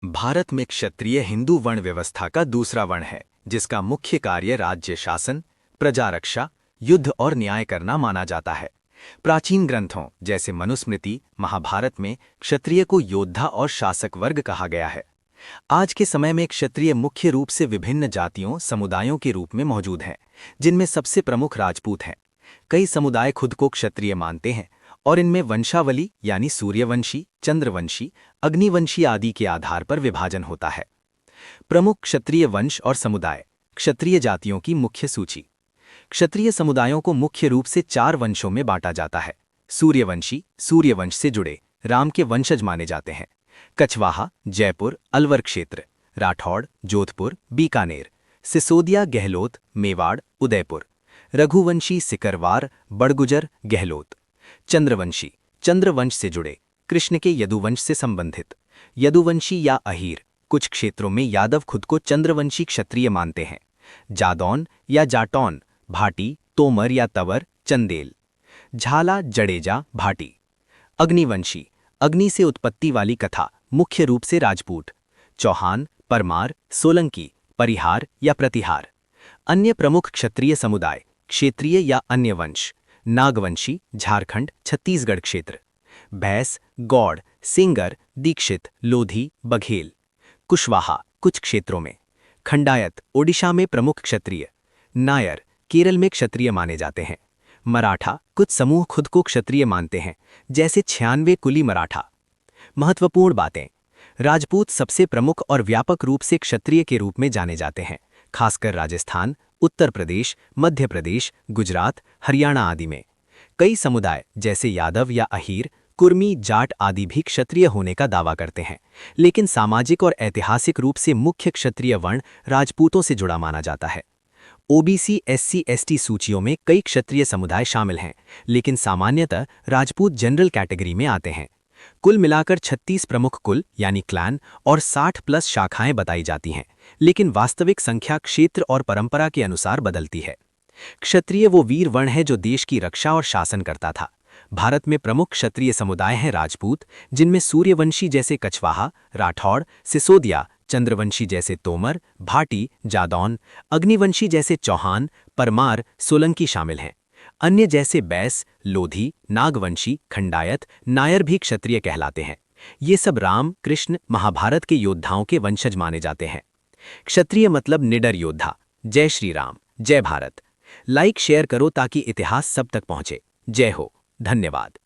भारत में क्षत्रिय हिंदू वर्ण व्यवस्था का दूसरा वर्ण है, जिसका मुख्य कार्य राज्य शासन, प्रजा रक्षा, युद्ध और न्याय करना माना जाता है। प्राचीन ग्रंथों जैसे मनुस्मृति, महाभारत में क्षत्रिय को योद्धा और शासक वर्ग कहा गया है। आज के समय में क्षत्रिय मुख्य रूप से विभिन्न जातियों, समुदायों के रूप में मौजूद हैं, जिनमें सबसे प्रमुख राजपूत हैं। कई समुदाय खुद को क्षत्रिय मानते हैं और इनमें वंशावली यानी सूर्यवंशी, चंद्रवंशी, अग्निवंशी आदि के आधार पर विभाजन होता है। प्रमुख क्षत्रिय वंश और समुदाय। क्षत्रिय जातियों की मुख्य सूची। क्षत्रिय समुदायों को मुख्य रूप से 4 वंशों में बांटा जाता है। सूर्यवंशी, सूर्यवंश से जुड़े, राम के वंशज माने जाते हैं। कछवाहा, जयपुर, अलवर क्षेत्र। राठौड़, जोधपुर, बीकानेर। सिसोदिया, गहलोत, मेवाड़, उदयपुर। रघुवंशी, सिकरवार, बड़गुजर, गहलोत। चंद्रवंशी, चंद्रवंश से जुड़े, कृष्ण के यदुवंश से संबंधित। यदुवंशी या अहीर, कुछ क्षेत्रों में यादव खुद को चंद्रवंशी क्षत्रिय मानते हैं। जादौन या जाटौन, भाटी, तोमर या तवर, चंदेल। झाला, जडेजा, भाटी। अग्निवंशी, अग्नि से उत्पत्ति वाली कथा, मुख्य रूप से राजपूत। चौहान, परमार, सोलंकी, परिहार या प्रतिहार। अन्य प्रमुख क्षत्रिय समुदाय, क्षेत्रीय या अन्य वंश। नागवंशी, झारखंड, छत्तीसगढ़ क्षेत्र। भैंस, गौड़, सिंगर, दीक्षित, लोधी, बघेल। कुशवाहा, कुछ क्षेत्रों में। खंडायत, ओडिशा में प्रमुख क्षत्रिय। नायर, केरल में क्षत्रिय माने जाते हैं। मराठा, कुछ समूह खुद को क्षत्रिय मानते हैं, जैसे 96 कुली मराठा। महत्वपूर्ण बातें। राजपूत सबसे प्रमुख और व्यापक रूप से क्षत्रिय के रूप में जाने जाते हैं, खासकर राजस्थान, उत्तर प्रदेश, मध्य प्रदेश, गुजरात, हरियाणा आदि में। कई समुदाय जैसे यादव या अहीर, कुर्मी, जाट आदि भी क्षत्रिय होने का दावा करते हैं, लेकिन सामाजिक और ऐतिहासिक रूप से मुख्य क्षत्रिय वर्ण राजपूतों से जुड़ा माना जाता है। ओबीसी, एससी, एसटी सूचियों में कई क्षत्रिय समुदाय शामिल हैं, लेकिन सामान्यतः राजपूत जनरल कैटेगरी में आते हैं। कुल मिलाकर 36 प्रमुख कुल यानी क्लैन और 60+ शाखाएं बताई जाती हैं, लेकिन वास्तविक संख्या क्षेत्र और परंपरा के अनुसार बदलती है। क्षत्रिय वो वीर वर्ण है जो देश की रक्षा और शासन करता था। भारत में प्रमुख क्षत्रिय समुदाय हैं राजपूत, जिनमें सूर्यवंशी जैसे कछवाहा, राठौड़, सिसोदिया, चंद्रवंशी जैसे तोमर, भाटी, जादौन, अग्निवंशी जैसे चौहान, परमार, सोलंकी शामिल हैं। अन्य जैसे बैस, लोधी, नागवंशी, खंडायत, नायर भी क्षत्रिय कहलाते हैं। ये सब राम, कृष्ण, महाभारत के योद्धाओं के वंशज माने जाते हैं। क्षत्रिय मतलब निडर योद्धा। जय श्री राम, जय भारत। लाइक शेयर करो ताकि इतिहास सब तक पहुंचे। जय हो, धन्यवाद।